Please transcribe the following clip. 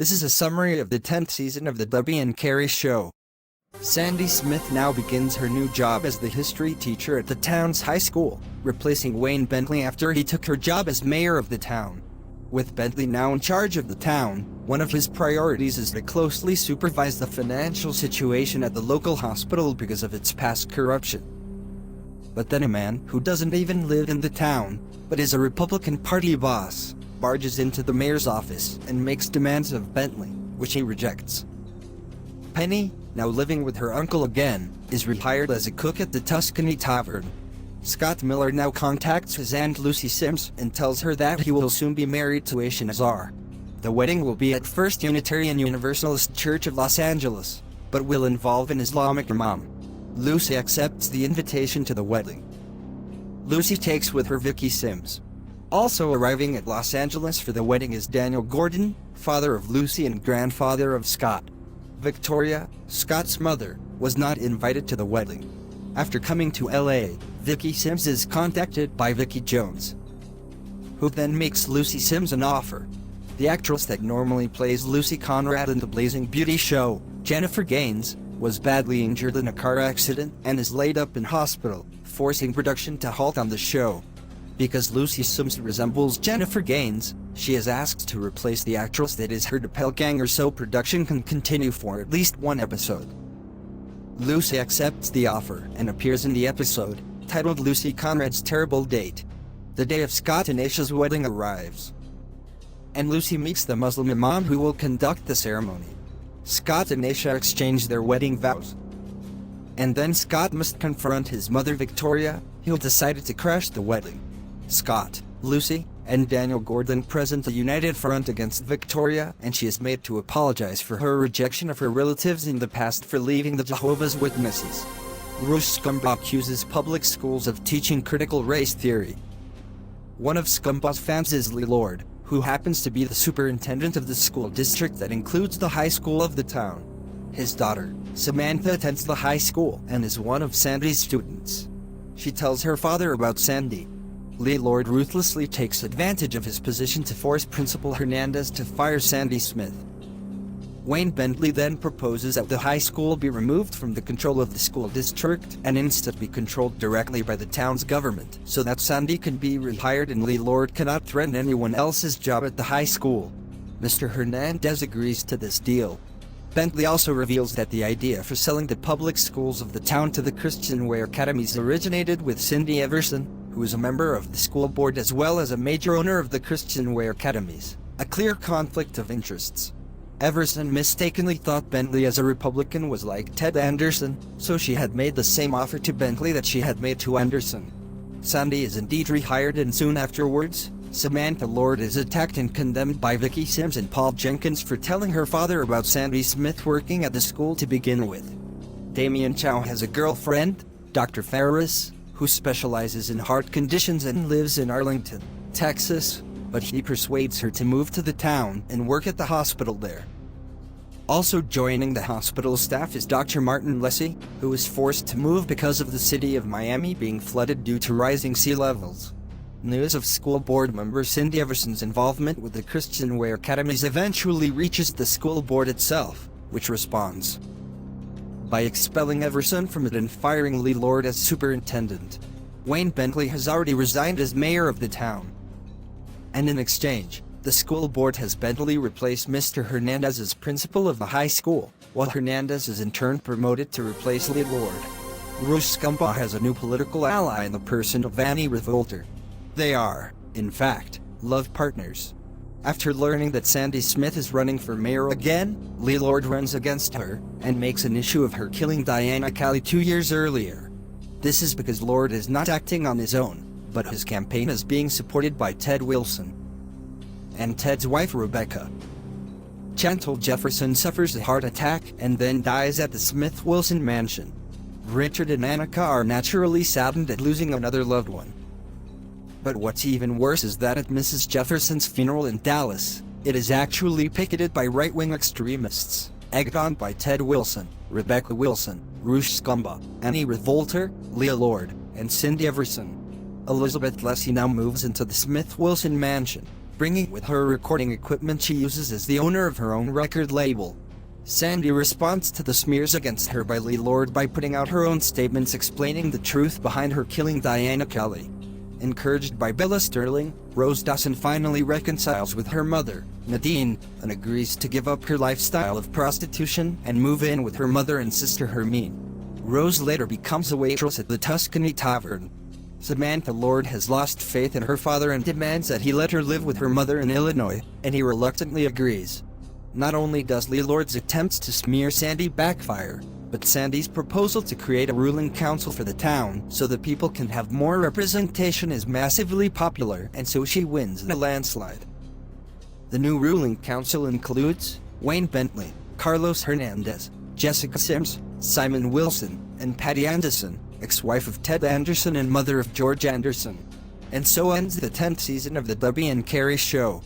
This is a summary of the 10th season of the Debbie and Carrie show. Sandy Smith now begins her new job as the history teacher at the town's high school, replacing Wayne Bentley after he took her job as mayor of the town. With Bentley now in charge of the town, one of his priorities is to closely supervise the financial situation at the local hospital because of its past corruption. But then a man who doesn't even live in the town, but is a Republican Party boss, barges into the mayor's office and makes demands of Bentley, which he rejects. Penny, now living with her uncle again, is rehired as a cook at the Tuscany Tavern. Scott Miller now contacts his aunt Lucy Sims and tells her that he will soon be married to Asian Azar. The wedding will be at First Unitarian Universalist Church of Los Angeles, but will involve an Islamic imam. Lucy accepts the invitation to the wedding. Lucy takes with her Vicky Sims. Also arriving at Los Angeles for the wedding is Daniel Gordon, father of Lucy and grandfather of Scott. Victoria, Scott's mother, was not invited to the wedding. After coming to LA, Vicky Sims is contacted by Vicky Jones, who then makes Lucy Sims an offer. The actress that normally plays Lucy Conrad in the Blazing Beauty show, Jennifer Gaines, was badly injured in a car accident and is laid up in hospital, forcing production to halt on the show. Because Lucy Sims resembles Jennifer Gaines, she is asked to replace the actress that is her doppelganger so production can continue for at least one episode. Lucy accepts the offer and appears in the episode, titled Lucy Conrad's Terrible Date. The day of Scott and Aisha's wedding arrives, and Lucy meets the Muslim imam who will conduct the ceremony. Scott and Aisha exchange their wedding vows, and then Scott must confront his mother Victoria, who decided to crash the wedding. Scott, Lucy, and Daniel Gordon present a united front against Victoria, and she is made to apologize for her rejection of her relatives in the past for leaving the Jehovah's Witnesses. Rush Scumbaugh accuses public schools of teaching critical race theory. One of Scumbaugh's fans is Lee Lord, who happens to be the superintendent of the school district that includes the high school of the town. His daughter, Samantha, attends the high school and is one of Sandy's students. She tells her father about Sandy. Lee Lord ruthlessly takes advantage of his position to force Principal Hernandez to fire Sandy Smith. Wayne Bentley then proposes that the high school be removed from the control of the school district and instead be controlled directly by the town's government so that Sandy can be rehired and Lee Lord cannot threaten anyone else's job at the high school. Mr. Hernandez agrees to this deal. Bentley also reveals that the idea for selling the public schools of the town to the Christian Way Academies originated with Cindy Everson, who is a member of the school board as well as a major owner of the Christian Way Academies, a clear conflict of interests. Everson mistakenly thought Bentley as a Republican was like Ted Anderson, so she had made the same offer to Bentley that she had made to Anderson. Sandy is indeed rehired and soon afterwards, Samantha Lord is attacked and condemned by Vicky Sims and Paul Jenkins for telling her father about Sandy Smith working at the school to begin with. Damien Chow has a girlfriend, Dr. Ferris, who specializes in heart conditions and lives in Arlington, Texas, but he persuades her to move to the town and work at the hospital there. Also joining the hospital staff is Dr. Martin Lessie, who was forced to move because of the city of Miami being flooded due to rising sea levels. News of school board member Cindy Everson's involvement with the Christian Way Academies eventually reaches the school board itself, which responds by expelling Everson from it and firing Lee Lord as superintendent. Wayne Bentley has already resigned as mayor of the town, and in exchange, the school board has Bentley replace Mr. Hernandez as principal of the high school, while Hernandez is in turn promoted to replace Lee Lord. Rush Scumbaugh has a new political ally in the person of Annie Revolter. They are, in fact, love partners. After learning that Sandy Smith is running for mayor again, Lee Lord runs against her, and makes an issue of her killing Diana Kelly 2 years earlier. This is because Lord is not acting on his own, but his campaign is being supported by Ted Wilson and Ted's wife Rebecca. Chantal Jefferson suffers a heart attack and then dies at the Smith-Wilson mansion. Richard and Annika are naturally saddened at losing another loved one. But what's even worse is that at Mrs. Jefferson's funeral in Dallas, it is actually picketed by right-wing extremists, egged on by Ted Wilson, Rebecca Wilson, Rush Scumbaugh, Annie Revolter, Leah Lord, and Cindy Everson. Elizabeth Leslie now moves into the Smith-Wilson mansion, bringing with her recording equipment she uses as the owner of her own record label. Sandy responds to the smears against her by Lee Lord by putting out her own statements explaining the truth behind her killing Diana Kelly. Encouraged by Bella Sterling, Rose Dawson finally reconciles with her mother, Nadine, and agrees to give up her lifestyle of prostitution and move in with her mother and sister Hermine. Rose later becomes a waitress at the Tuscany Tavern. Samantha Lord has lost faith in her father and demands that he let her live with her mother in Illinois, and he reluctantly agrees. Not only does Lee Lord's attempts to smear Sandy backfire, but Sandy's proposal to create a ruling council for the town so that people can have more representation is massively popular, and so she wins in a landslide. The new ruling council includes Wayne Bentley, Carlos Hernandez, Jessica Sims, Simon Wilson, and Patty Anderson, ex-wife of Ted Anderson and mother of George Anderson. And so ends the 10th season of the Debbie and Carrie Show.